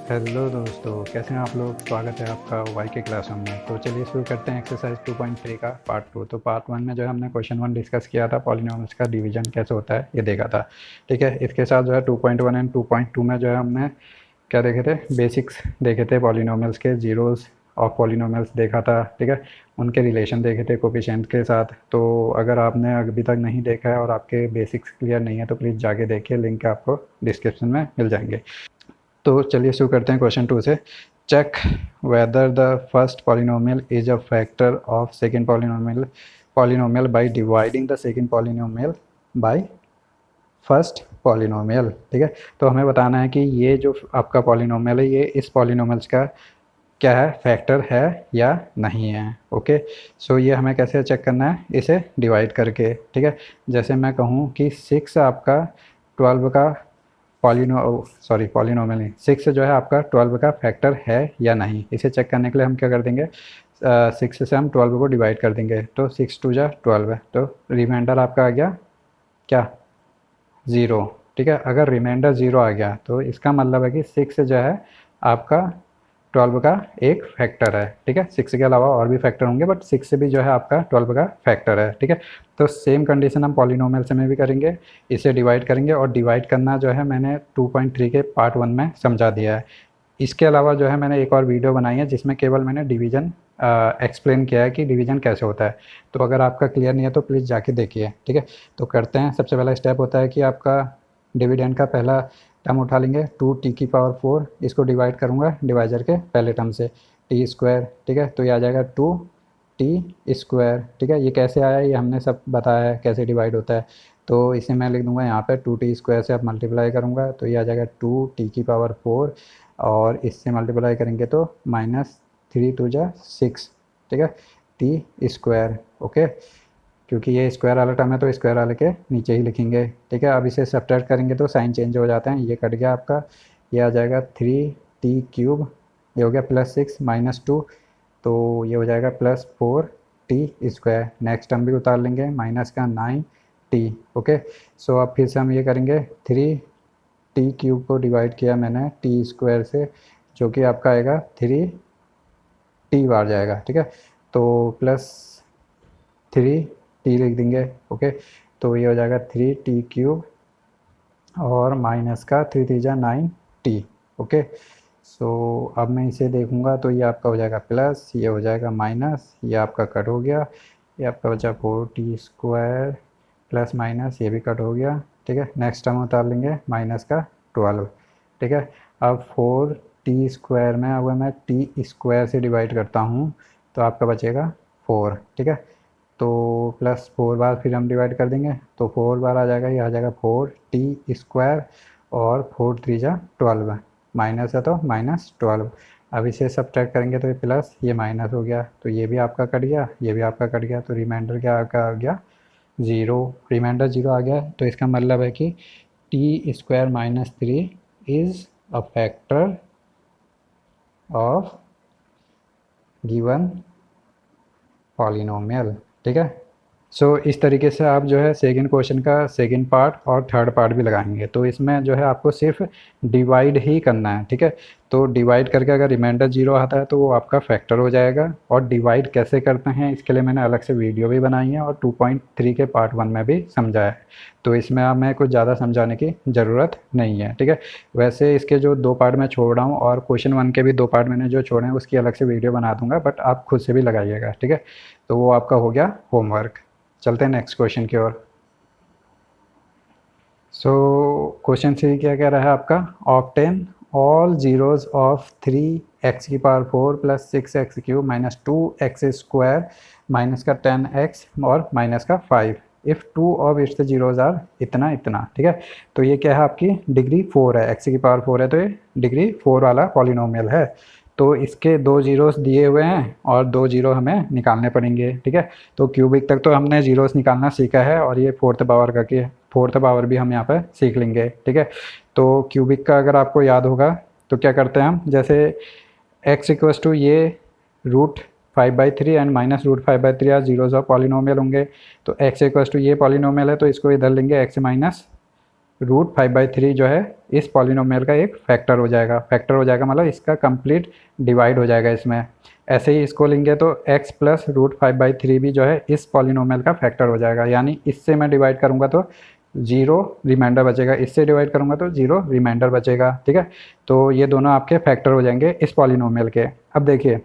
Hello दोस्तों, कैसे हैं आप लोग। स्वागत है आपका वाई के क्लासरूम में। तो चलिए शुरू करते हैं एक्सरसाइज 2.3 का पार्ट 2। तो पार्ट 1 में जो है हमने क्वेश्चन 1 डिस्कस किया था, पॉलिनॉमियल्स का डिवीजन कैसे होता है ये देखा था। ठीक है, इसके साथ जो है 2.1 एंड 2.2 में जो है हमने क्या देखे थे, बेसिक्स देखे थे पॉलिनॉमियल्स के, जीरोस ऑफ पॉलिनॉमियल्स देखा था। ठीक है, उनके रिलेशन देखे थे कोफिशिएंट के साथ। तो अगर आपने अभी तक नहीं देखा है और आपके बेसिक्स क्लियर नहीं है तो प्लीज़ जाके देखिए, लिंक आपको डिस्क्रिप्शन में मिल जाएंगे। तो चलिए शुरू करते हैं क्वेश्चन 2 से। Check whether the first polynomial is a factor of second polynomial by dividing the second polynomial by first polynomial. ठीक है, तो हमें बताना है कि ये जो आपका पॉलिनोमियल है ये इस पॉलिनोमियल्स का क्या है, फैक्टर है या नहीं है। ओके, सो ये हमें कैसे चेक करना है, इसे डिवाइड करके। ठीक है, जैसे मैं कहूँ कि 6 आपका 12 का पॉलिनोमियल नहीं, 6 जो है आपका 12 का फैक्टर है या नहीं। इसे चेक करने के लिए हम क्या कर देंगे, 6 से हम 12 को डिवाइड कर देंगे। तो 6 टू जा 12 है, तो रिमाइंडर आपका आ गया क्या, 0। ठीक है, अगर रिमाइंडर 0 आ गया तो इसका मतलब है कि 6 जो है आपका 12 का एक फैक्टर है। ठीक है, 6 के अलावा और भी फैक्टर होंगे बट 6 भी जो है आपका 12 का फैक्टर है। ठीक है, तो सेम कंडीशन हम पॉलिनोमियल से में भी करेंगे, इसे डिवाइड करेंगे। और डिवाइड करना जो है मैंने 2.3 के पार्ट 1 में समझा दिया है। इसके अलावा जो है मैंने एक और वीडियो बनाई है जिसमें केवल मैंने डिवीज़न एक्सप्लेन किया है कि डिवीज़न कैसे होता है। तो अगर आपका क्लियर नहीं है तो प्लीज़ जाके देखिए। ठीक है, तो करते हैं। सबसे पहला स्टेप होता है कि आपका डिविडेंड का पहला टर्म उठा लेंगे, 2t⁴, इसको डिवाइड करूँगा डिवाइजर के पहले टर्म से, t²। ठीक है, तो ये आ जाएगा 2t²। ठीक है, ये कैसे आया ये हमने सब बताया है कैसे डिवाइड होता है। तो इसे मैं लिख दूंगा यहाँ पे 2t² से अब मल्टीप्लाई करूँगा तो ये आ जाएगा 2t⁴, और इससे मल्टीप्लाई करेंगे तो -3×2=6। ठीक है, t²। ओके, क्योंकि ये स्क्वायर वाला टर्म है तो स्क्वायर वाले के नीचे ही लिखेंगे। ठीक है, अब इसे सब्ट्रैक्ट करेंगे तो साइन चेंज हो जाते हैं, ये कट गया आपका, ये आ जाएगा 3t³, ये हो गया +6 -2, तो ये हो जाएगा +4t²। नेक्स्ट टर्म भी उतार लेंगे, माइनस का 9t। ओके, सो अब फिर से हम ये करेंगे, 3t³ को डिवाइड किया मैंने t² से, जो कि आपका आएगा 3t बार जाएगा। ठीक है, तो +3t लिख देंगे। ओके, तो ये हो जाएगा 3t³ और माइनस का 3×3 = 9t। ओके, सो अब मैं इसे देखूंगा तो ये आपका हो जाएगा प्लस, ये हो जाएगा माइनस, ये आपका कट हो गया, ये आपका बचा 4t² प्लस माइनस, ये भी कट हो गया। ठीक है, नेक्स्ट टर्म उतार लेंगे, माइनस का 12। ठीक है, अब 4t² में अगर मैं t² से डिवाइड करता हूँ तो आपका बचेगा 4। ठीक है, तो +4 बार फिर हम डिवाइड कर देंगे तो 4 बार आ जाएगा, ये आ जाएगा 4t², और 4×3 = 12, माइनस है तो -12। अब इसे सब्ट्रैक्ट करेंगे तो ये प्लस, ये माइनस हो गया, तो ये भी आपका कट गया, ये भी आपका कट गया, तो रिमाइंडर क्या आ गया, 0। रिमाइंडर 0 आ गया तो इसका मतलब है कि t² - 3 is a factor of given polynomial. ठीक है, सो इस तरीके से आप जो है सेकंड क्वेश्चन का सेकंड पार्ट और थर्ड पार्ट भी लगाएंगे। तो इसमें जो है आपको सिर्फ डिवाइड ही करना है। ठीक है, तो डिवाइड करके अगर रिमाइंडर 0 आता है तो वो आपका फैक्टर हो जाएगा। और डिवाइड कैसे करते हैं इसके लिए मैंने अलग से वीडियो भी बनाई है और 2.3 के पार्ट 1 में भी समझाया है, तो इसमें अब मैं कुछ ज़्यादा समझाने की ज़रूरत नहीं है। ठीक है, वैसे इसके जो 2 पार्ट मैं छोड़ रहा हूँ और क्वेश्चन 1 के भी 2 पार्ट मैंने जो छोड़े हैं उसकी अलग से वीडियो बना दूंगा, बट आप खुद से भी लगाइएगा। ठीक है, तो वो आपका हो गया होमवर्क। चलते हैं नेक्स्ट क्वेश्चन की ओर। सो क्वेश्चन 3 क्या कह रहा है आपका, obtain all zeros of 3x⁴ + 6x³ - 2x² minus का 10x और माइनस का 5 if 2 of its zeros are इतना इतना। ठीक है, तो ये क्या है, आपकी डिग्री 4 है, x⁴ है तो ये डिग्री 4 वाला पॉलिनोमियल है। तो इसके 2 जीरोस दिए हुए हैं और 2 जीरो हमें निकालने पड़ेंगे। ठीक है, तो क्यूबिक तक तो हमने जीरोस निकालना सीखा है और ये फोर्थ पावर का कि फोर्थ पावर भी हम यहाँ पर सीख लेंगे। ठीक है, तो क्यूबिक का अगर आपको याद होगा तो क्या करते हैं हम, जैसे x = ये √5/3 and -√5/3 are zeros of polynomial होंगे। तो x = ये पॉलिनोमियल है तो इसको इधर लेंगे x - √5/3 जो है इस पॉलिनोमियल का एक फैक्टर हो जाएगा। फैक्टर हो जाएगा मतलब इसका कंप्लीट डिवाइड हो जाएगा इसमें। ऐसे ही इसको लेंगे तो x प्लस √5/3 भी जो है इस पॉलिनोमियल का फैक्टर हो जाएगा। यानी इससे मैं डिवाइड करूँगा तो 0 रिमाइंडर बचेगा, इससे डिवाइड करूँगा तो 0 रिमाइंडर बचेगा। ठीक है, तो ये दोनों आपके फैक्टर हो जाएंगे इस पॉलिनोमियल के। अब देखिए,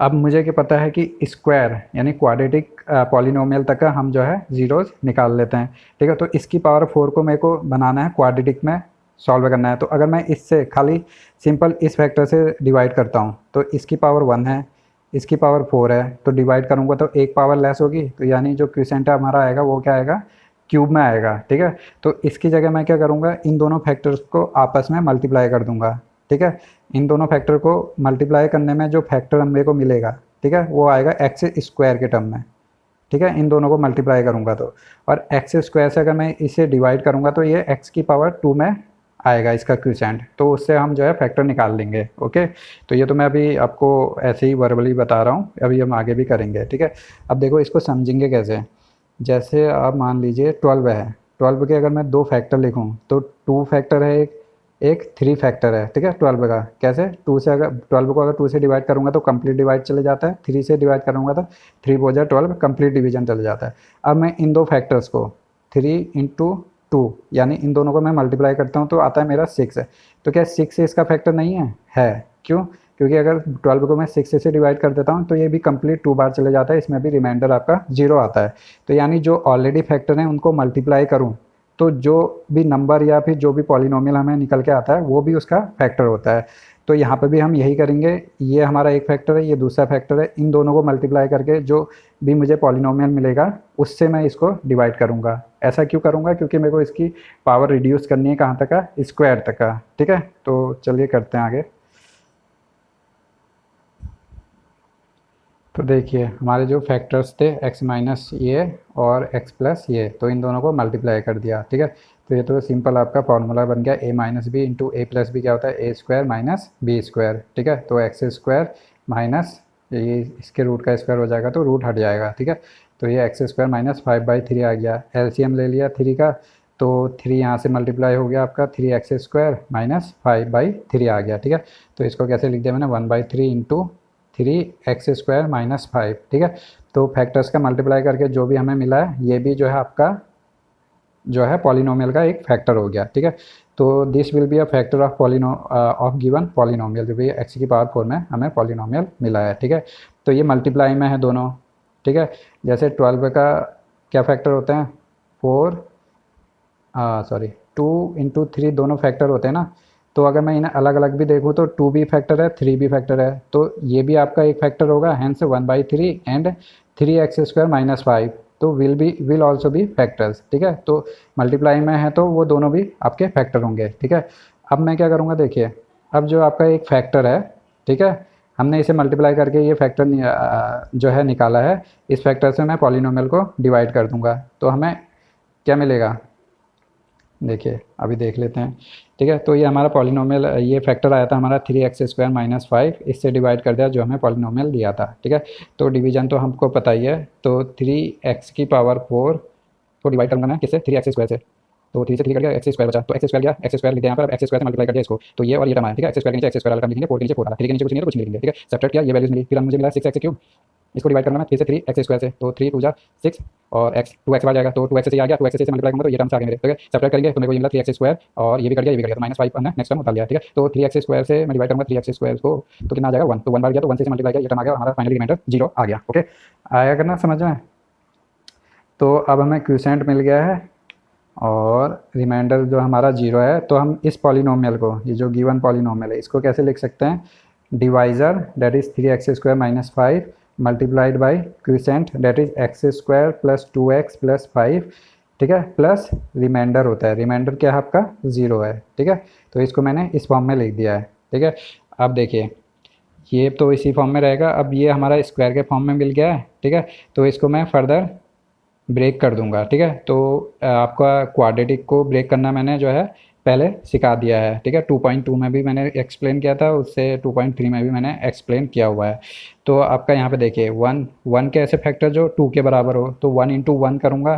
अब मुझे क्या पता है कि स्क्वायर यानी क्वाड्रेटिक पॉलिनोमियल तक का हम जो है ज़ीरोज़ निकाल लेते हैं। ठीक है, तो इसकी पावर 4 को मेरे को बनाना है, क्वाड्रेटिक में सॉल्व करना है। तो अगर मैं इससे खाली सिंपल इस फैक्टर से डिवाइड करता हूँ तो इसकी पावर 1 है, इसकी पावर 4 है, तो डिवाइड करूँगा तो एक पावर लेस होगी, तो यानी जो क्वोशिएंट हमारा आएगा वो क्या आएगा, क्यूब में आएगा। ठीक है, तो इसकी जगह मैं क्या करूँगा, इन दोनों फैक्टर्स को आपस में मल्टीप्लाई कर दूँगा। ठीक है, इन दोनों फैक्टर को मल्टीप्लाई करने में जो फैक्टर मेरे को मिलेगा, ठीक है, वो आएगा एक्स स्क्वायर के टर्म में। ठीक है, इन दोनों को मल्टीप्लाई करूँगा तो, और एक्स स्क्वायर से अगर मैं इसे डिवाइड करूँगा तो ये एक्स की पावर 2 में आएगा इसका क्वोशिएंट, तो उससे हम जो है फैक्टर निकाल लेंगे। ओके, तो ये तो मैं अभी आपको ऐसे ही वर्बली बता रहा हूँ, अभी हम आगे भी करेंगे। ठीक है, अब देखो इसको समझेंगे कैसे। जैसे आप मान लीजिए 12 है, 12 के अगर मैं 2 फैक्टर लिखूँ तो 2 फैक्टर है, एक 3 फैक्टर है। ठीक है, 12 का कैसे, 2 से अगर 12 को अगर 2 से डिवाइड करूँगा तो कंप्लीट डिवाइड चले जाता है, 3 से डिवाइड करूँगा तो 3 4 12 कंप्लीट डिवीजन चले जाता है। अब मैं इन दो फैक्टर्स को 3 × 2 यानी इन दोनों को मैं मल्टीप्लाई करता हूँ तो आता है मेरा 6 है। तो क्या 6 इसका फैक्टर नहीं है? क्यों? क्योंकि अगर 12 को मैं 6 से डिवाइड कर देता हूँ तो ये भी कंप्लीट 2 बार चले जाता है, इसमें भी रिमाइंडर आपका 0 आता है। तो यानी जो ऑलरेडी फैक्टर हैं उनको मल्टीप्लाई करूँ तो जो भी नंबर या फिर जो भी पॉलिनोमियल हमें निकल के आता है वो भी उसका फैक्टर होता है। तो यहाँ पे भी हम यही करेंगे, ये हमारा एक फैक्टर है, ये दूसरा फैक्टर है, इन दोनों को मल्टीप्लाई करके जो भी मुझे पॉलिनोमियल मिलेगा उससे मैं इसको डिवाइड करूँगा। ऐसा क्यों करूँगा? क्योंकि मेरे को इसकी पावर रिड्यूस करनी है, कहाँ तक का, स्क्वायर तक का। ठीक है, तो चलिए करते हैं आगे। तो देखिए हमारे जो फैक्टर्स थे x माइनस ये और x प्लस ये, तो इन दोनों को मल्टीप्लाई कर दिया। ठीक है, तो ये तो सिंपल आपका फॉर्मूला बन गया a minus B into A plus B क्या होता है, a square minus B square. ठीक है, तो एक्स स्क्वायर माइनस ये इसके रूट का स्क्वायर हो जाएगा तो रूट हट जाएगा। ठीक है, तो ये एक्स स्क्वायर माइनस 5/3 आ गया। एलसीएम ले लिया 3 का, तो 3 यहाँ से मल्टीप्लाई हो गया आपका 3x स्क्वायर माइनस 5/3 आ गया। ठीक है, तो इसको कैसे लिख दिया मैंने, 1/3 इंटू 3x स्क्वायर माइनस 5। ठीक है, तो फैक्टर्स का मल्टीप्लाई करके जो भी हमें मिला है ये भी जो है आपका जो है पॉलिनोमियल का एक फैक्टर हो गया। ठीक है, तो this will be a factor of of given polynomial, जो भी एक्स की पावर 4 में हमें पॉलिनोमियल मिला है। ठीक है, तो ये मल्टीप्लाई में है दोनों। ठीक है, जैसे 12 का क्या फैक्टर होते हैं, 2 × 3 दोनों फैक्टर होते हैं ना। तो अगर मैं इन्हें अलग अलग भी देखूँ तो 2 भी फैक्टर है, 3 भी फैक्टर है, तो ये भी आपका एक फैक्टर होगा, hence 1/3 and 3x square minus 5 तो विल ऑल्सो बी फैक्टर्स। ठीक है, तो मल्टीप्लाई में है तो वो दोनों भी आपके फैक्टर होंगे। ठीक है, अब मैं क्या करूँगा, देखिए अब जो आपका एक फैक्टर है, ठीक है, हमने इसे मल्टीप्लाई करके ये फैक्टर जो है निकाला है, इस फैक्टर से मैं पॉलिनोमियल को डिवाइड कर दूंगा तो हमें क्या मिलेगा, देखिए अभी देख लेते हैं। ठीक है, तो ये हमारा पॉलिनोमियल, ये फैक्टर आया था हमारा 3x स्क्वायर माइनस 5, इससे डिवाइड कर दिया जो हमें पॉलिनोमियल दिया था। ठीक है, तो डिवीजन तो हमको पता ही है, तो 3x की पावर 4 को डिवाइड करूँगा मैं किससे, 3x स्क्वायर से, तो 3 से 3 कट गया, एक्स स्क्वायर बचा, तो एक्स स्क्वायर गया, एक्स स्क्वायर लिखते हैं यहाँ पर, एक्स स्क्वायर से मल्टीप्लाई कर दिया इसको, तो ये और ये टर्म आया। ठीक है, एक्स स्क्वायर के नीचे एक्स स्क्वायर वाला टर्म लिखेंगे, 4 के नीचे 4 आला, 3 के नीचे कुछ नहीं है तो कुछ नहीं लिखेंगे। ठीक है, सब्ट्रैक्ट किया, ये वैल्यूज मिली, फिर मुझे मिला 6x क्यूब, इसको डिवाइड करना मैं 3 से 3 एक्स स्क्वायर से, तो 3 2 6 और x 2x बाहर जाएगा, तो 2x से आ गया, 2x से मल्टीप्लाई करूँगा तो ये टर्म्स आ गए मेरे। ठीक है, सब्ट्रैक्ट करेंगे तो मेरे को ये मिला 3x स्क्वायर और ये भी कट गया, ये भी कट गया, तो -5 हमने नेक्स्ट टर्म उतार लिया। ठीक है, तो 3x स्क्वायर से मैं डिवाइड करूँगा 3x स्क्वायर को, तो कितना आ जाएगा 1, तो 1 बार गया तो 1 से मल्टीप्लाई किया, ये टर्म आ गया, हमारा फाइनली रिमाइंडर 0 आ गया। ओके, आया करना समझ में। तो अब हमें क्वोशिएंट मिल गया है और रिमाइंडर जो हमारा 0 है, तो हम इस पॉलिनोमियल को, ये जो गिवन पॉलिनोमियल है, इसको कैसे लिख सकते हैं, divisor that is 3x square minus 5 multiplied by quotient that is x square plus 2x plus 5। ठीक है, प्लस रिमाइंडर होता है, रिमाइंडर क्या है आपका 0 है। ठीक है, तो इसको मैंने इस फॉर्म में लिख दिया है। ठीक है, अब देखिए ये तो इसी फॉर्म में रहेगा, अब ये हमारा स्क्वायर के फॉर्म में मिल गया है। ठीक है, तो इसको मैं फर्दर ब्रेक कर दूंगा। ठीक है, तो आपका क्वाड्रेटिक को ब्रेक करना मैंने जो है पहले सिखा दिया है। ठीक है, 2.2 में भी मैंने एक्सप्लेन किया था, उससे 2.3 में भी मैंने एक्सप्लेन किया हुआ है। तो आपका यहाँ पे देखिए 1 के ऐसे फैक्टर जो 2 के बराबर हो, तो 1 × 1 करूँगा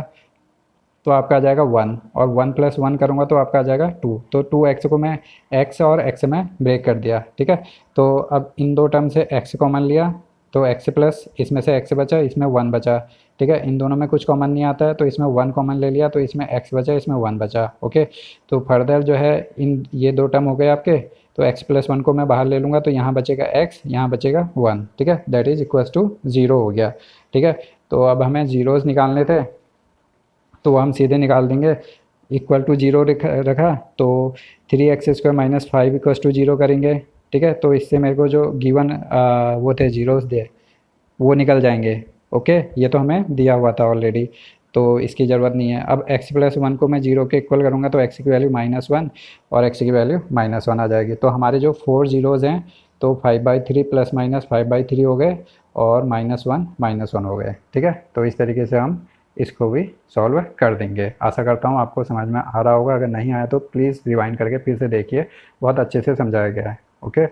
तो आपका आ जाएगा 1, और 1 + 1 करूँगा तो आपका आ जाएगा 2। तो 2x को मैं x और x में ब्रेक कर दिया, ठीक है। तो अब इन दो टर्म से x कॉमन लिया, तो x प्लस इसमें से x बचा, इसमें 1 बचा, ठीक है। इन दोनों में कुछ कॉमन नहीं आता है तो इसमें 1 कॉमन ले लिया, तो इसमें x बचा, इसमें 1 बचा, ओके। तो फर्दर जो है इन ये दो टर्म हो गए आपके, तो x + 1 को मैं बाहर ले लूँगा, तो यहाँ बचेगा x, यहाँ बचेगा 1, ठीक है। दैट इज इक्वल्स टू 0 हो गया, ठीक है। तो अब हमें जीरोज़ निकालने थे, तो हम सीधे निकाल देंगे। इक्वल टू 0 रखा तो 3x² - 5 = 0 करेंगे, ठीक है। तो इससे मेरे को जो गिवन वो थे जीरोस दे वो निकल जाएंगे, ओके। ये तो हमें दिया हुआ था ऑलरेडी, तो इसकी ज़रूरत नहीं है। अब x + 1 को मैं 0 के इक्वल करूँगा तो x की वैल्यू -1 और x की वैल्यू -1 आ जाएगी। तो हमारे जो 4 जीरोज़ हैं तो 5/3 ± 5/3 हो गए और -1 हो गए, ठीक है। तो इस तरीके से हम इसको भी सॉल्व कर देंगे। आशा करता हूँ आपको समझ में आ रहा होगा। अगर नहीं आया तो प्लीज़ रिवाइंड करके फिर से देखिए, बहुत अच्छे से समझाया गया है, ओके।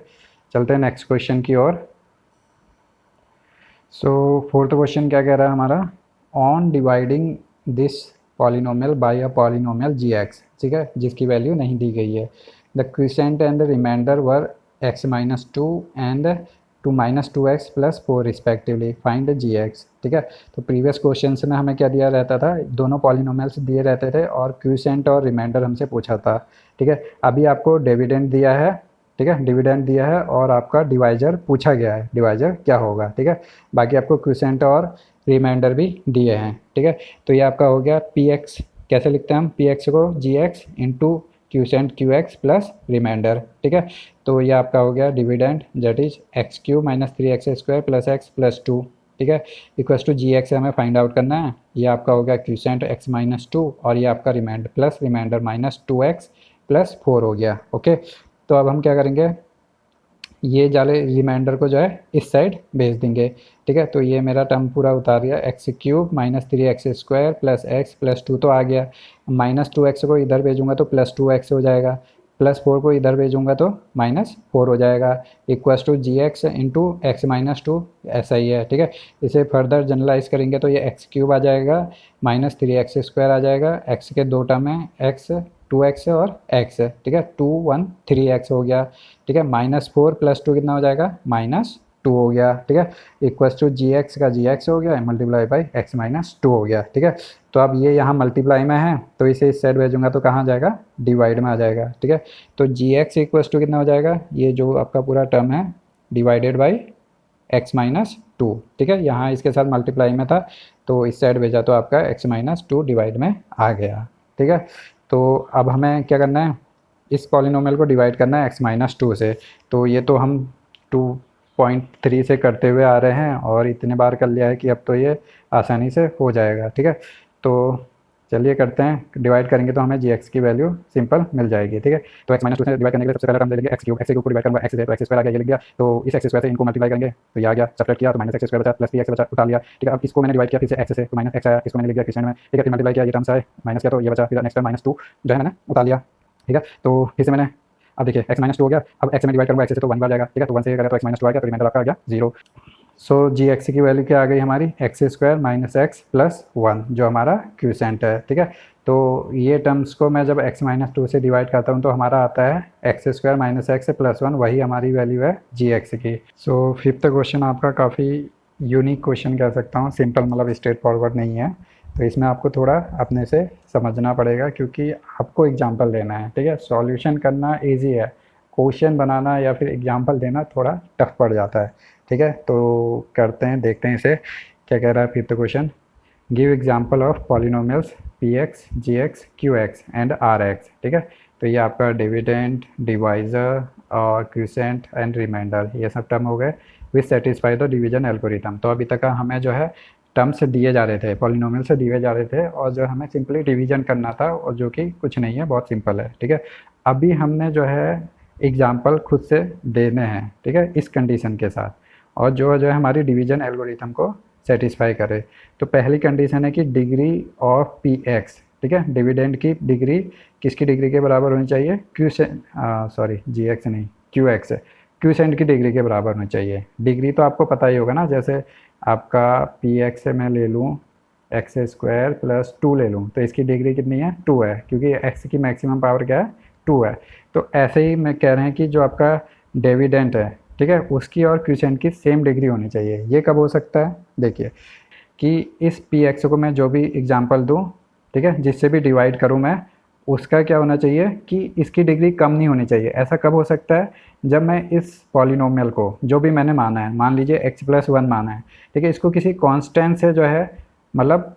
चलते हैं नेक्स्ट क्वेश्चन की ओर। सो फोर्थ क्वेश्चन क्या कह रहा है हमारा, on dividing this polynomial by a polynomial g(x), ठीक है, जिसकी वैल्यू नहीं दी गई है। The quotient and the remainder were x - 2 and 2 - 2x + 4 respectively, find g(x), ठीक है। तो प्रीवियस क्वेश्चन में हमें क्या दिया रहता था, दोनों पॉलिनोमियल्स दिए रहते थे और क्विसेंट और रिमाइंडर हमसे पूछा था, ठीक है। अभी आपको डिविडेंड दिया है, ठीक है, डिविडेंड दिया है और आपका डिवाइजर पूछा गया है, डिवाइजर क्या होगा, ठीक है। बाकी आपको क्विसेंट और रिमाइंडर भी दिए हैं, ठीक है। तो ये आपका हो गया px, कैसे लिखते हैं हम px को, gx into quotient qx plus remainder, ठीक है। तो ये आपका हो गया dividend, that is x³ - 3x² + x + 2, ठीक है, इक्वल्स टू gx हमें फाइंड आउट करना है। ये आपका हो गया क्यूसेंट x - 2 और ये आपका रिमाइंडर प्लस रिमाइंडर -2x + 4 हो गया, ओके। तो अब हम क्या करेंगे, ये जाले रिमाइंडर को जो है इस साइड भेज देंगे, ठीक है। तो ये मेरा टर्म पूरा उतार दिया, x³ - 3x² + x + 2 तो आ गया, -2x को इधर भेजूँगा तो +2x हो जाएगा, +4 को इधर भेजूँगा तो -4 हो जाएगा, equals to gx into x - 2, ऐसा ही है, ठीक है। इसे फर्दर जनरलाइज करेंगे तो ये x³ आ जाएगा, -3x² आ जाएगा, x के दो टर्म है, x 2x और x, ठीक है, 2 1 3x हो गया, ठीक है। -4 + 2 कितना हो जाएगा, -2 हो गया, ठीक है, इक्वल्स टू gx का gx हो गया मल्टीप्लाई बाई x - 2 हो गया, ठीक है। तो अब ये यहाँ मल्टीप्लाई में है तो इसे इस साइड भेजूँगा तो कहाँ जाएगा, डिवाइड में आ जाएगा, ठीक है। तो gx इक्वल्स टू कितना हो जाएगा, ये जो आपका पूरा टर्म है डिवाइडेड बाई x - 2, ठीक है। यहाँ इसके साथ मल्टीप्लाई में था तो इस साइड भेजा तो आपका x - 2 डिवाइड में आ गया, ठीक है। तो अब हमें क्या करना है, इस पॉलिनोमियल को डिवाइड करना है x - 2 से। तो ये तो हम 2.3 से करते हुए आ रहे हैं और इतने बार कर लिया है कि अब तो ये आसानी से हो जाएगा, ठीक है। तो चलिए करते हैं, डिवाइड करेंगे तो हमें gx की वैल्यू सिंपल मिल जाएगी, ठीक है। तो x - 2 से डिवाइड करने के लिए सबसे पहला टर्म ले लेंगे x³ को डिवाइड करूँगा x से, तो x² आ गया, ये लिख दिया। तो इस x² से इनको मल्टीप्लाई करेंगे तो ये आ गया, सब्ट्रैक्ट किया तो -x² बचा प्लस 3x बचा, उठा लिया, ठीक है। अब इसको मैंने डिवाइड किया फिर से x से तो -x आया, इसको मैंने लिख दिया क्वेश्चन में, ठीक है। फिर मल्टीप्लाई किया, ये टर्म्स आए, माइनस किया तो ये बचा, फिर नेक्स्ट टर्म -2 जो है मैंने उठा लिया, ठीक है। तो फिर से मैंने अब देखिए x - 2 हो गया, अब x में डिवाइड करूँगा x से तो 1 बार जाएगा, ठीक है। तो 1 से ये करें तो x - 2 आ गया, तो रिमाइंडर आपका आ गया 0। सो gx की वैल्यू क्या आ गई हमारी, x² - x + 1 जो हमारा क्यूसेंट है, ठीक है। तो ये टर्म्स को मैं जब x - 2 से डिवाइड करता हूँ तो हमारा आता है x² - x + 1, वही हमारी वैल्यू है gx की। सो फिफ्थ क्वेश्चन आपका काफ़ी यूनिक क्वेश्चन कह सकता हूँ, सिंपल मतलब स्ट्रेट फॉरवर्ड नहीं है, तो इसमें आपको थोड़ा अपने से समझना पड़ेगा क्योंकि आपको एग्जाम्पल देना है, ठीक है। सॉल्यूशन करना ईजी है, क्वेश्चन बनाना या फिर एग्जाम्पल देना थोड़ा टफ पड़ जाता है, ठीक है। तो करते हैं, देखते हैं इसे क्या कह रहा है fifth question. Give example of polynomials px, gx, qx and rx, ठीक है। तो ये आपका डिविडेंड, डिवाइजर और क्यूसेंट एंड रिमाइंडर, ये सब टर्म हो गए विच सेटिस्फाई द डिवीजन एल्गोरिथम। तो अभी तक हमें जो है टर्म्स दिए जा रहे थे, पॉलिनोमियल से दिए जा रहे थे और जो हमें सिंपली डिवीजन करना था और जो कि कुछ नहीं है, बहुत सिंपल है, ठीक है। अभी हमने जो है एग्जाम्पल खुद से देने हैं, ठीक है, इस कंडीशन के साथ, और जो है हमारी डिवीजन एल्गोरिथम को सेटिस्फाई करे। तो पहली कंडीशन है कि डिग्री ऑफ px, ठीक है, डिविडेंड की डिग्री किसकी डिग्री के बराबर होनी चाहिए, gx नहीं qx, क्यूसेंट की डिग्री के बराबर होनी चाहिए। डिग्री तो आपको पता ही होगा ना, जैसे आपका px से मैं ले लूँ एक्स स्क्वायर प्लस 2 ले लूँ तो इसकी डिग्री कितनी है 2 है, क्योंकि एक्स की मैक्सिमम पावर क्या है 2 है। तो ऐसे ही मैं कह रहे हैं कि जो आपका डिविडेंट है, ठीक है, उसकी और क्वोशिएंट की सेम डिग्री होनी चाहिए। ये कब हो सकता है, देखिए कि इस पी एक्स को मैं जो भी एग्जांपल दूं, ठीक है, जिससे भी डिवाइड करूं मैं, उसका क्या होना चाहिए कि इसकी डिग्री कम नहीं होनी चाहिए। ऐसा कब हो सकता है, जब मैं इस पॉलिनोमियल को जो भी मैंने माना है, मान लीजिए x+1 माना है, ठीक है, इसको किसी कांस्टेंट से जो है मतलब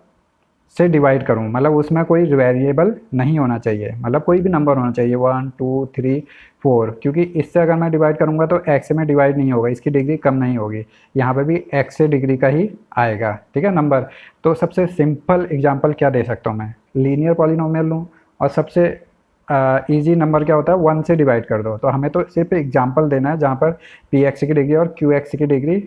से डिवाइड करूं, मतलब उसमें कोई वेरिएबल नहीं होना चाहिए, मतलब कोई भी नंबर होना चाहिए 1 2 3 4, क्योंकि इससे अगर मैं डिवाइड करूंगा तो x में डिवाइड नहीं होगा, इसकी डिग्री कम नहीं होगी, यहाँ पे भी x से डिग्री का ही आएगा, ठीक है, नंबर। तो सबसे सिंपल एग्जांपल क्या दे सकता हूँ मैं, लीनियर पॉलिनोमियल लूँ और सबसे इजी नंबर क्या होता है 1 से डिवाइड कर दो। तो हमें तो सिर्फ एग्जांपल देना है जहाँ पर पी एक्स की डिग्री और क्यू एक्स की डिग्री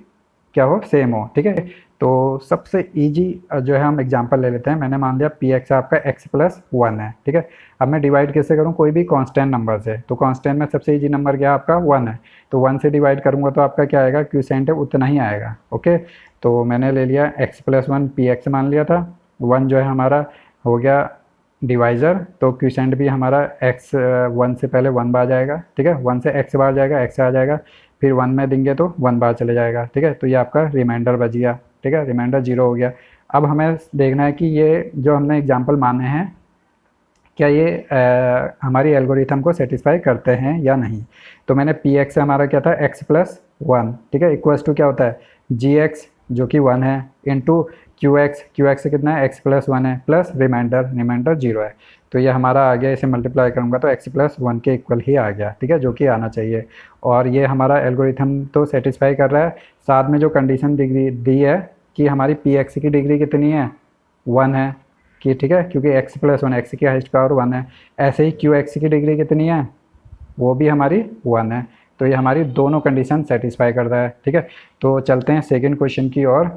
क्या हो, सेम हो, ठीक है। तो सबसे इजी जो है हम एग्जांपल ले लेते हैं। मैंने मान लिया पी एक्स आपका x+1 है, ठीक है। अब मैं डिवाइड कैसे करूँ, कोई भी कांस्टेंट नंबर से, तो कांस्टेंट में सबसे इजी नंबर क्या है आपका 1 है, तो 1 से डिवाइड करूँगा तो आपका क्या आएगा, क्वोशिएंट है उतना ही आएगा, ओके। तो मैंने ले लिया x+1 पी एक्स मान लिया था, 1 जो है हमारा हो गया डिवाइज़र, तो क्वोशिएंट भी हमारा x 1 से पहले 1 बार जाएगा, ठीक है, 1 से x बार जाएगा, x आ जाएगा, फिर 1 में देंगे तो 1 बार चले जाएगा, ठीक है। तो ये आपका रिमाइंडर बच गया, ठीक है, रिमाइंडर 0 हो गया। अब हमें देखना है कि ये जो हमने एग्जांपल माने हैं क्या ये हमारी एल्गोरिथम को सेटिस्फाई करते हैं या नहीं। तो मैंने पी एक्स से हमारा क्या था x+1, ठीक है, इक्वल्स टू क्या होता है जी एक्स जो कि 1 है इंटू क्यू एक्स से कितना है x+1 है प्लस रिमाइंडर 0 है। तो ये हमारा आ गया, इसे मल्टीप्लाई करूँगा तो x+1 के इक्वल ही आ गया, ठीक है, जो कि आना चाहिए। और ये हमारा एल्गोरिथम तो सेटिस्फाई कर रहा है, साथ में जो कंडीशन डिग्री दी है कि हमारी पी एक्स की डिग्री कितनी है 1 है, कि ठीक है, क्योंकि x+1 x की हाइस्ट पावर 1 है। ऐसे ही क्यू एक्स की डिग्री कितनी है, वो भी हमारी 1 है। तो ये हमारी दोनों कंडीशन सेटिस्फाई करता है, ठीक है। तो चलते हैं सेकंड क्वेश्चन की ओर।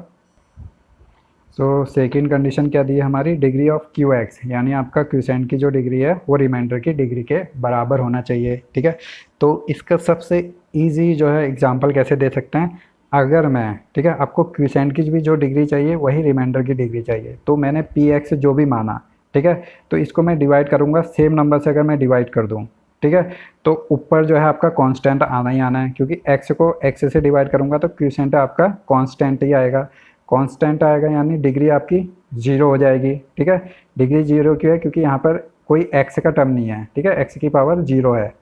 तो सेकंड कंडीशन क्या दी है हमारी, डिग्री ऑफ क्यू एक्स, यानी आपका क्वोशिएंट की जो डिग्री है वो रिमाइंडर की डिग्री के बराबर होना चाहिए, ठीक है। तो इसका सबसे ईजी जो है एग्जाम्पल कैसे दे सकते हैं, अगर मैं, ठीक है, आपको क्वोशिएंट की भी जो डिग्री चाहिए वही रिमाइंडर की डिग्री चाहिए, तो मैंने पी एक्स जो भी माना, ठीक है, तो इसको मैं डिवाइड करूँगा सेम नंबर से। अगर मैं डिवाइड कर दूँ, ठीक है, तो ऊपर जो है आपका कांस्टेंट आना ही आना है, क्योंकि x को x से डिवाइड करूँगा तो क्वोशिएंट आपका कांस्टेंट ही आएगा, कांस्टेंट आएगा, यानी डिग्री आपकी 0 हो जाएगी, ठीक है। डिग्री 0 क्यों है, क्योंकि यहाँ पर कोई x का टर्म नहीं है, ठीक है, x की पावर 0 है,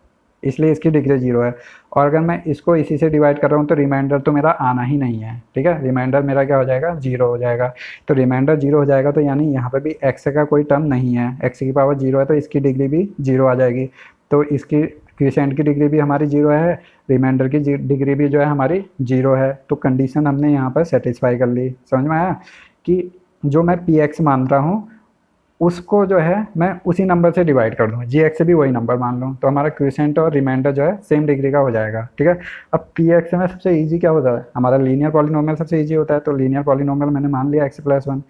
इसलिए इसकी डिग्री 0 है। और अगर मैं इसको इसी से डिवाइड कर रहा हूँ तो रिमाइंडर तो मेरा आना ही नहीं है, ठीक है, रिमाइंडर मेरा क्या हो जाएगा 0 हो जाएगा। तो रिमाइंडर 0 हो जाएगा तो यानी यहाँ पे भी x का कोई टर्म नहीं है, x की पावर 0 है, तो इसकी डिग्री भी 0 आ जाएगी। तो इसकी क्वोशिएंट की डिग्री भी हमारी 0 है, रिमाइंडर की डिग्री भी जो है हमारी 0 है। तो कंडीशन हमने यहाँ पर सेटिस्फाई कर ली। समझ में आया कि जो मैं पी एक्स मान रहा हूँ उसको जो है मैं उसी नंबर से डिवाइड कर दूँ, जी एक्स से भी वही नंबर मान लूँ, तो हमारा क्वोशिएंट और रिमाइंडर जो है सेम डिग्री का हो जाएगा, ठीक है। अब पी एक्स में सबसे इजी क्या होता है, हमारा लीनियर पॉलिनोमियल सबसे इजी होता है। तो लीनियर पॉलिनोमियल मैंने मान लिया x+1,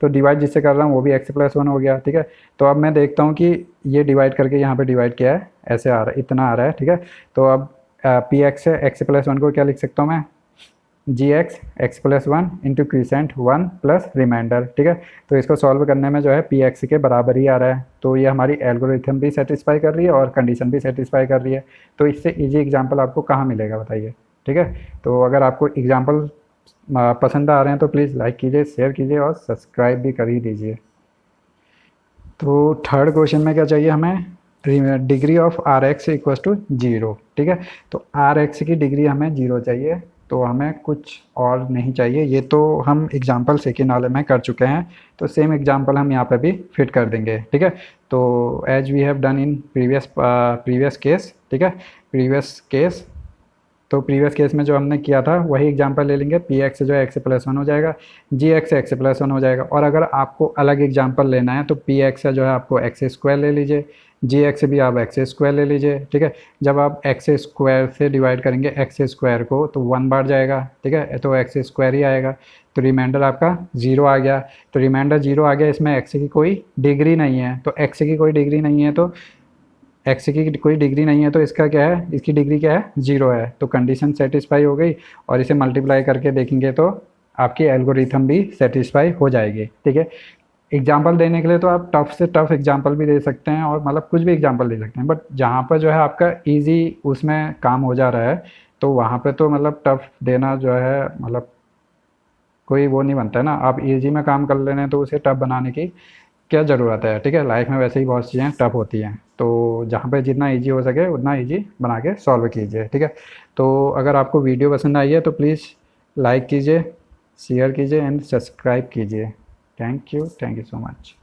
तो डिवाइड जिससे कर रहा हूँ वो भी x+1 हो गया, ठीक है। तो अब मैं देखता हूँ कि ये डिवाइड करके यहाँ पर डिवाइड किया है, ऐसे आ रहा है, इतना आ रहा है, ठीक है। तो अब पी एक्स से x+1 को क्या लिख सकता हूँ मैं, जी x+1 into quotient 1 plus remainder, ठीक है। तो इसको सॉल्व करने में जो है पी एक्स के बराबर ही आ रहा है। तो ये हमारी एल्गोरिथम भी सेटिस्फाई कर रही है और कंडीशन भी सेटिस्फाई कर रही है। तो इससे इजी एग्जांपल आपको कहाँ मिलेगा बताइए, ठीक है। तो अगर आपको एग्जांपल पसंद आ रहे हैं तो प्लीज़ लाइक कीजिए, शेयर कीजिए और सब्सक्राइब भी कर ही दीजिए। तो थर्ड क्वेश्चन में क्या चाहिए हमें, degree of r x equals to 0, ठीक है। तो आर एक्स की डिग्री हमें 0 चाहिए, तो हमें कुछ और नहीं चाहिए। ये तो हम एग्जांपल सेकेंड वाले में कर चुके हैं, तो सेम एग्जांपल हम यहाँ पे भी फिट कर देंगे, ठीक है। तो as we have done in previous case, ठीक है, प्रीवियस केस। तो प्रीवियस केस में जो हमने किया था वही एग्जांपल ले लेंगे, पी एक्स जो है x+1 हो जाएगा, जी एक्स x+1 हो जाएगा। और अगर आपको अलग एग्जांपल लेना है तो पी एक्स जो है आपको x² ले लीजिए, जी एक्स भी आप x² ले लीजिए, ठीक है। जब आप x² से डिवाइड करेंगे x² को तो 1 बार जाएगा, ठीक है, तो x² ही आएगा। तो रिमाइंडर आपका 0 आ गया। तो रिमाइंडर 0 आ गया, इसमें x की कोई डिग्री नहीं है, तो x की कोई डिग्री नहीं है, तो x की कोई डिग्री नहीं है तो इसका क्या है, इसकी डिग्री क्या है 0 है। तो कंडीशन सेटिस्फाई हो गई। और इसे मल्टीप्लाई करके देखेंगे तो आपकी एल्गोरिथम भी सेटिस्फाई हो जाएगी। ठीक है, एग्जाम्पल देने के लिए तो आप टफ से टफ एग्जाम्पल भी दे सकते हैं और मतलब कुछ भी एग्जाम्पल दे सकते हैं, बट जहाँ पर जो है आपका इजी उसमें काम हो जा रहा है तो वहाँ पे तो मतलब टफ देना जो है मतलब कोई वो नहीं बनता है ना। आप इजी में काम कर लेने तो उसे टफ बनाने की क्या ज़रूरत है। ठीक है, लाइफ में वैसे ही बहुत चीज़ें टफ होती हैं, तो जहाँ पे जितना इजी हो सके उतना इजी बना के सॉल्व कीजिए। ठीक है, तो अगर आपको वीडियो पसंद आई है तो प्लीज़ लाइक कीजिए, शेयर कीजिए एंड सब्सक्राइब कीजिए। Thank you so much.